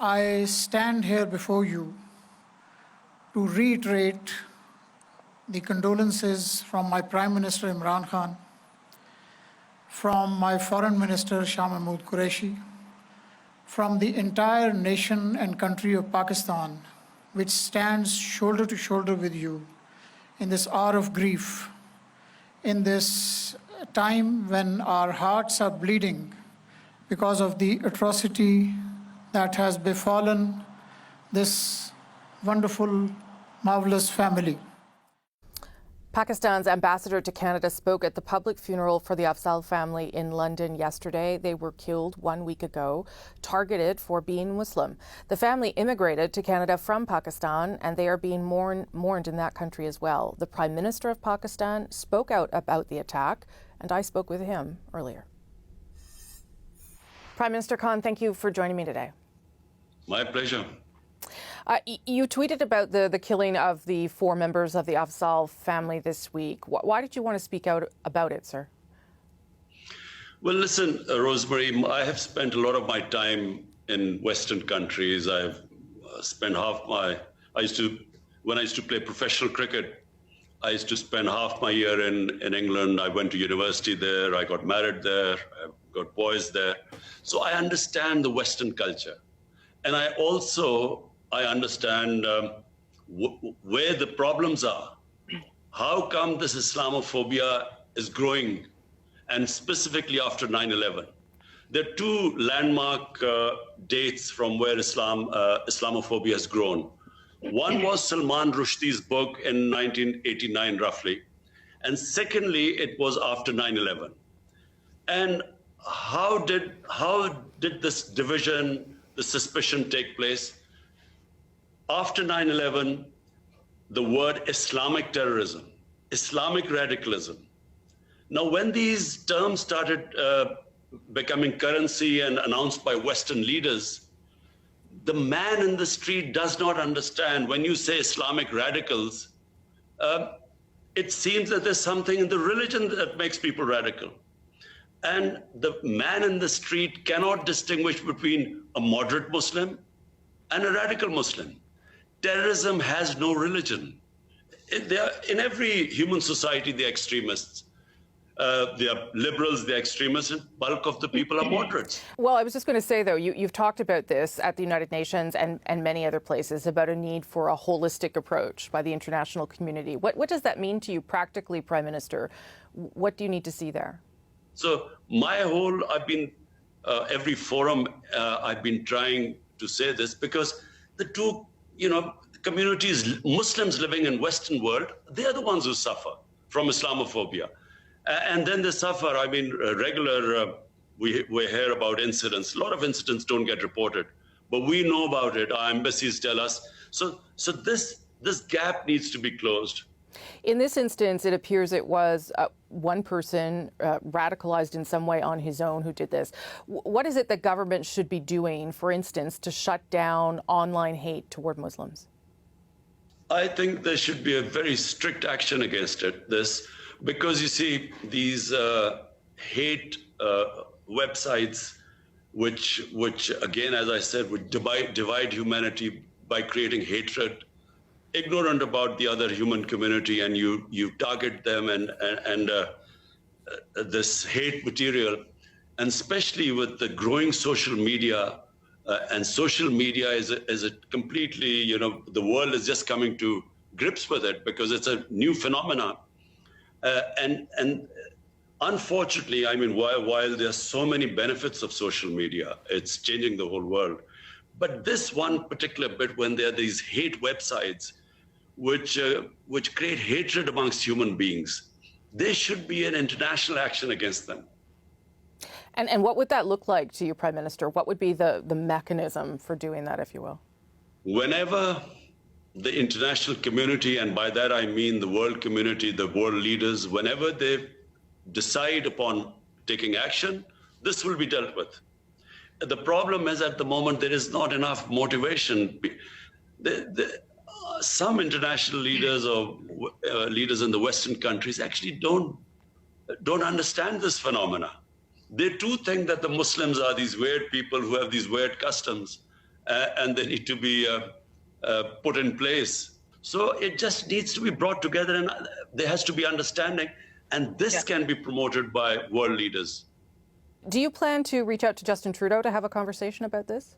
I stand here before you to reiterate the condolences from my Prime Minister Imran Khan, from my Foreign Minister Shah Mahmood Qureshi, from the entire nation and country of Pakistan, which stands shoulder to shoulder with you in this hour of grief, in this time when our hearts are bleeding because of the atrocity that has befallen this wonderful, marvelous family. Pakistan's ambassador to Canada spoke at the public funeral for the Afzal family in London yesterday. They were killed 1 week ago, targeted for being Muslim. The family immigrated to Canada from Pakistan, and they are being mourned in that country as well. The Prime Minister of Pakistan spoke out about the attack, and I spoke with him earlier. Prime Minister Khan, thank you for joining me today. My pleasure. You tweeted about the killing of the 4 members of the Afzal family this week. Why did you want to speak out about it, sir? Well, listen, Rosemary, I have spent a lot of my time in Western countries. I've spent when I used to play professional cricket, I used to spend half my year in England. I went to university there. I got married there. I got boys there. So I understand the Western culture. And I understand where the problems are. How come this Islamophobia is growing, and specifically after 9/11? There are 2 landmark dates from where Islamophobia has grown. One was Salman Rushdie's book in 1989, roughly. And secondly, it was after 9/11. And how did this division, the suspicion take place? After 9/11, the word Islamic terrorism, Islamic radicalism. Now, when these terms started becoming currency and announced by Western leaders, the man in the street does not understand. When you say Islamic radicals, it seems that there's something in the religion that makes people radical. And the man in the street cannot distinguish between a moderate Muslim and a radical Muslim. Terrorism has no religion. In every human society, they're extremists. They are liberals, they're extremists, and bulk of the people are moderates. Well, I was just going to say, though, you've talked about this at the United Nations and many other places about a need for a holistic approach by the international community. What does that mean to you practically, Prime Minister? What do you need to see there? So every forum, I've been trying to say this because the 2, communities, Muslims living in Western world, they're the ones who suffer from Islamophobia. And then they suffer, we hear about incidents. A lot of incidents don't get reported, but we know about it. Our embassies tell us. So this gap needs to be closed. In this instance, it appears it was one person radicalized in some way on his own who did this. What is it that government should be doing, for instance, to shut down online hate toward Muslims? I think there should be a very strict action against this, because you see these hate websites, which again, as I said, would divide humanity by creating hatred, ignorant about the other human community, and you target them and this hate material, and especially with the growing social media, and social media is a completely, the world is just coming to grips with it because it's a new phenomenon. And unfortunately, while there are so many benefits of social media, it's changing the whole world. But this one particular bit, when there are these hate websites, which create hatred amongst human beings, there should be an international action against them. And what would that look like to you, Prime Minister? What would be the mechanism for doing that, if you will? Whenever the international community, and by that I mean the world community, the world leaders, whenever they decide upon taking action, this will be dealt with. The problem is, at the moment, there is not enough motivation. Some international leaders or leaders in the Western countries actually don't understand this phenomena. They too think that the Muslims are these weird people who have these weird customs, and they need to be put in place. So it just needs to be brought together, and there has to be understanding, and this can be promoted by world leaders. Do you plan to reach out to Justin Trudeau to have a conversation about this?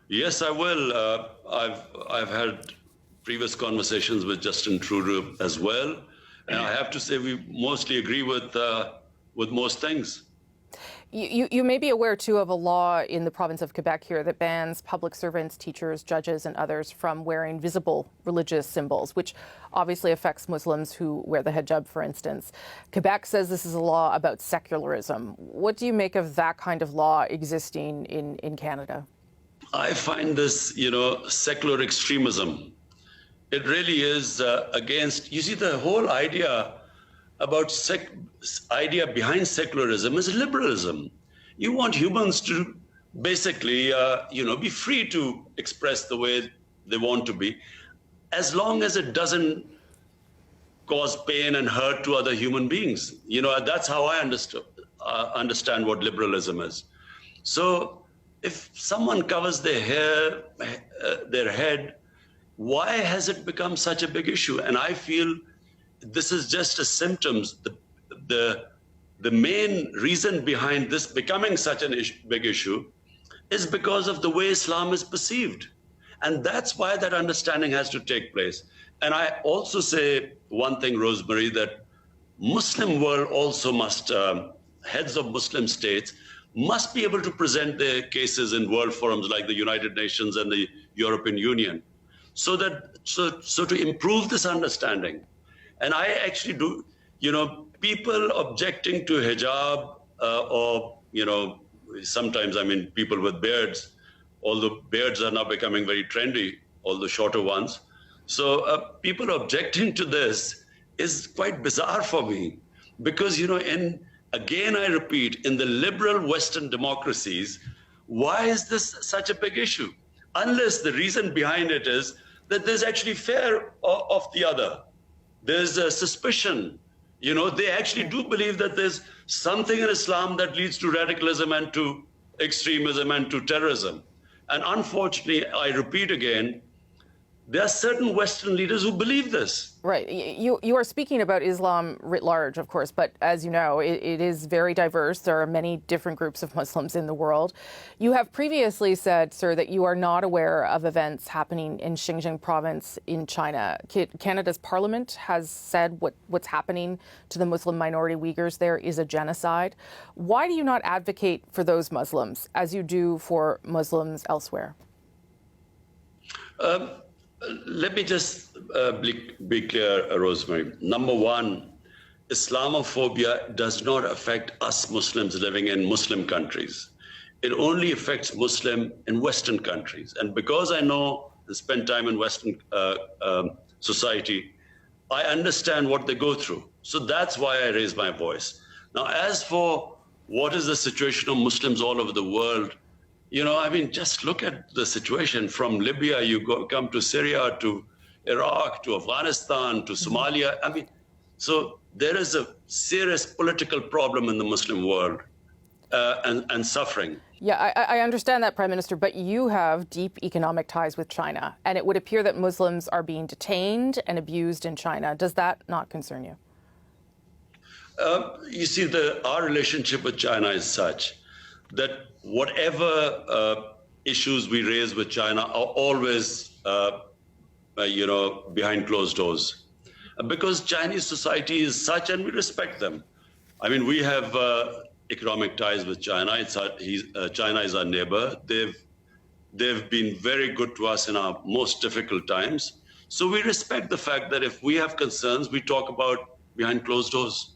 Yes, I will. I've had previous conversations with Justin Trudeau as well, and I have to say we mostly agree with most things. You may be aware, too, of a law in the province of Quebec here that bans public servants, teachers, judges, and others from wearing visible religious symbols, which obviously affects Muslims who wear the hijab, for instance. Quebec says this is a law about secularism. What do you make of that kind of law existing in Canada? I find this, secular extremism. It really is against, you see, the whole idea about idea behind secularism is liberalism. You want humans to basically, be free to express the way they want to be, as long as it doesn't cause pain and hurt to other human beings. That's how I understand what liberalism is. So if someone covers their hair, their head, why has it become such a big issue? And I feel this is just a symptom. The main reason behind this becoming such an big issue is because of the way Islam is perceived. And that's why that understanding has to take place. And I also say one thing, Rosemary, that Muslim world also must, heads of Muslim states, must be able to present their cases in world forums like the United Nations and the European Union, so to improve this understanding. And I actually do, people objecting to hijab or, sometimes, people with beards, although beards are now becoming very trendy, although shorter ones. So people objecting to this is quite bizarre for me because, again, I repeat, in the liberal Western democracies, why is this such a big issue? Unless the reason behind it is that there's actually fear of the other. There's a suspicion. They actually do believe that there's something in Islam that leads to radicalism and to extremism and to terrorism. And unfortunately, I repeat again, there are certain Western leaders who believe this. Right. You are speaking about Islam writ large, of course, but as you know, it is very diverse. There are many different groups of Muslims in the world. You have previously said, sir, that you are not aware of events happening in Xinjiang province in China. Canada's parliament has said what's happening to the Muslim minority Uyghurs there is a genocide. Why do you not advocate for those Muslims as you do for Muslims elsewhere? Let me just be clear, Rosemary. Number one, Islamophobia does not affect us Muslims living in Muslim countries. It only affects Muslims in Western countries. And because I know and spend time in Western society, I understand what they go through. So that's why I raise my voice. Now, as for what is the situation of Muslims all over the world, just look at the situation from Libya, come to Syria, to Iraq, to Afghanistan, to Somalia. So there is a serious political problem in the Muslim world and suffering. Yeah, I understand that, Prime Minister, but you have deep economic ties with China, and it would appear that Muslims are being detained and abused in China. Does that not concern you? You see, our relationship with China is such that whatever issues we raise with China are always, behind closed doors. Because Chinese society is such, and we respect them. We have economic ties with China. China is our neighbor. They've been very good to us in our most difficult times. So we respect the fact that if we have concerns, we talk about behind closed doors.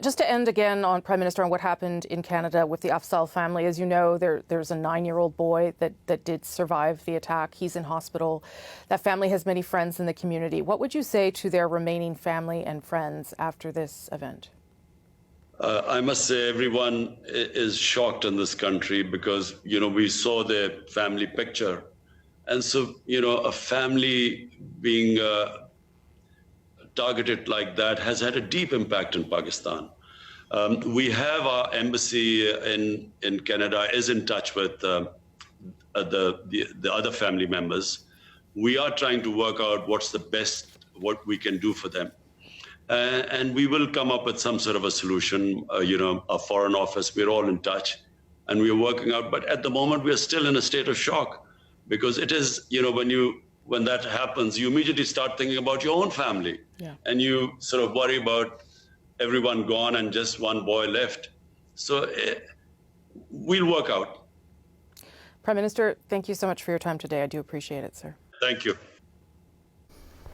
Just to end again on, Prime Minister, on what happened in Canada with the Afzal family. As you know, there's a 9-year-old boy that did survive the attack. He's in hospital. That family has many friends in the community. What would you say to their remaining family and friends after this event? I must say everyone is shocked in this country because, we saw their family picture. And so, a family being targeted like that has had a deep impact in Pakistan. We have our embassy in Canada is in touch with the other family members. We are trying to work out what's the best, what we can do for them. And we will come up with some sort of a solution. Our foreign office, we're all in touch and we're working out. But at the moment, we are still in a state of shock because it is, when that happens, you immediately start thinking about your own family. Yeah. And you sort of worry about everyone gone and just one boy left. So we'll work out. Prime Minister, thank you so much for your time today. I do appreciate it, sir. Thank you.